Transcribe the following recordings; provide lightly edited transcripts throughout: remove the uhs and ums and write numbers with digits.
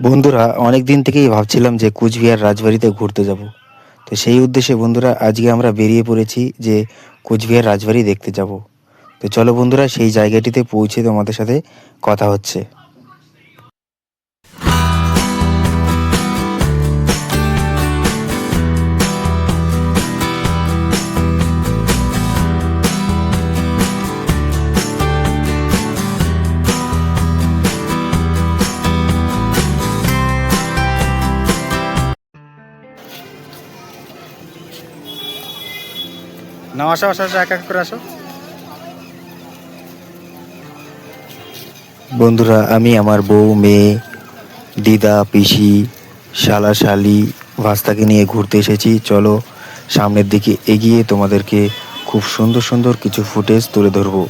বন্ধুরা অনেক দিন থেকেই ভাবছিলাম যে কুচবিহার রাজবাড়িতে ঘুরতে যাব। তো সেই উদ্দেশ্যে বন্ধুরা আজকে আমরা বেরিয়ে পড়েছি যে কুচবিহার রাজবাড়ি দেখতে যাব। তো চলো বন্ধুরা সেই জায়গাটিতে পৌঁছে তোমাদের সাথে কথা হচ্ছে। না আসো আসো আসো, এক এক করে আসো। বন্ধুরা আমি আমার বউ, মেয়ে, দিদা, পিসি, শালা, শালি, ভাস্তাকে নিয়ে ঘুরতে এসেছি। চলো সামনের দিকে এগিয়ে তোমাদেরকে খুব সুন্দর সুন্দর কিছু ফুটেজ তুলে ধরবো।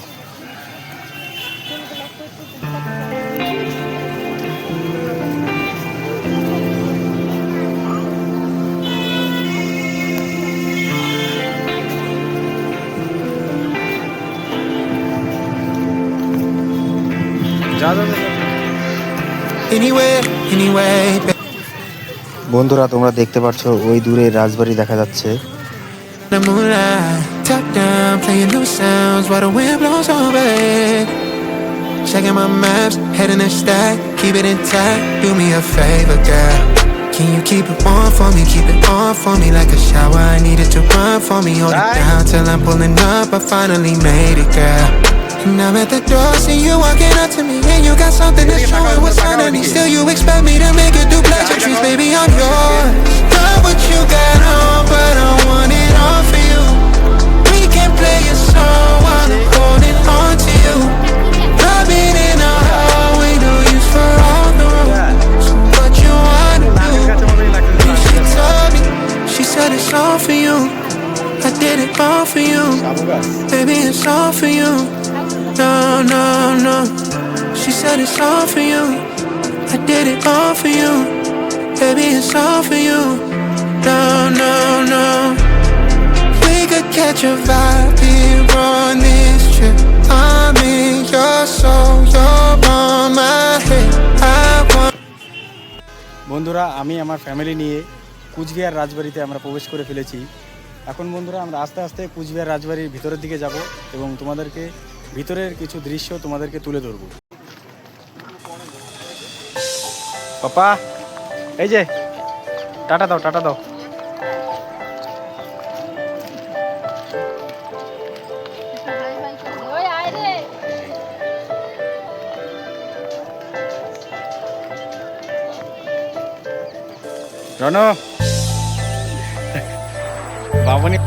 বন্ধুরা তোমরা দেখতে পাচ্ছ ওই দূরে রাজবাড়ি দেখা যাচ্ছে। The moonlight, top down, playing new sounds while the wind blows over it. Checking my maps, heading the stack, keep it intact. Do me a favor, girl. Can you keep it warm for me? Keep it on for me like a shower. I need it to run for me. Hold it down till I'm pulling up. I finally made it, girl. And I'm at the door, see you walking up to me, and you got something to show it what's underneath. Still, you expect me to make it do pleasantries, baby. I'm yours. Got what you got on, but I want it all for you. We can play a song while I'm holding on to you. Rubbing in a hallway, no use for all the road. So what you wanna do? And she told me, she said it's all for you. I did it all for you, baby. It's all for you. No, no, no. She said it's all for you. I did it all for you, baby. It's all for you. No, no, no. We could catch a vibe here on this trip. I'm in your soul, you're on my head. I want. বন্ধুরা আমি আমার family নিয়ে কুচবিহার রাজবাড়িতে আমরা প্রবেশ করে ফেলেছি। এখন বন্ধুরা আমরা আস্তে আস্তে কুচবিহার রাজবাড়ির ভিতরের দিকে যাব এবং তোমাদেরকে ভিতরের কিছু দৃশ্য তোমাদেরকে তুলে ধরবো। পাপা এই যে টাটা দাও, টাটা দাও। রনো বাবনি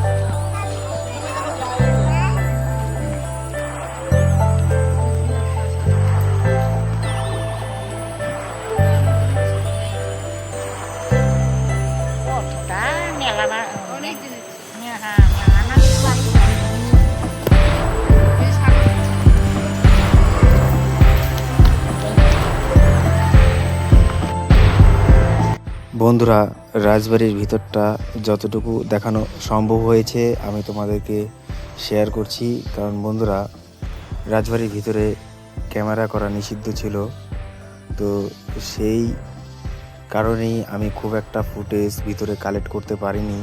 বন্ধুরা রাজবাড়ির ভিতরটা যতটুকু দেখানো সম্ভব হয়েছে আমি তোমাদেরকে শেয়ার করছি, কারণ বন্ধুরা রাজবাড়ির ভিতরে ক্যামেরা করা নিষিদ্ধ ছিল। তো সেই কারণেই আমি খুব একটা ফুটেজ ভিতরে কালেক্ট করতে পারিনি।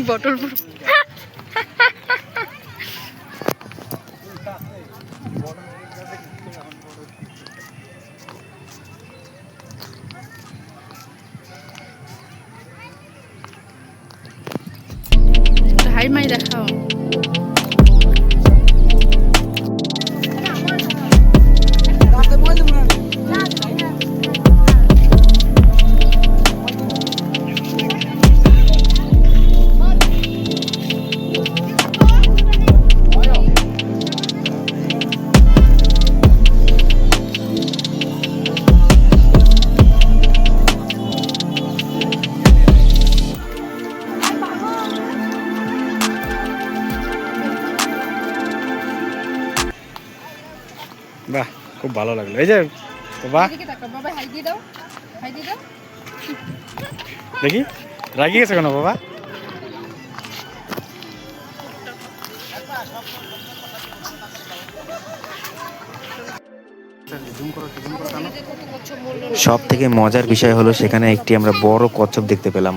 বটল বাড়ির মাই দেখাও। বাহ, খুব ভালো লাগলো। এই যে বাবা, এদিকে তাকাও, বাবা হাই দিয়ে দাও, হাই দিয়ে দাও। দেখি রাগি গেছে কেন বাবা? সব থেকে মজার বিষয় হলো সেখানে একটি আমরা বড় কচ্ছপ দেখতে পেলাম।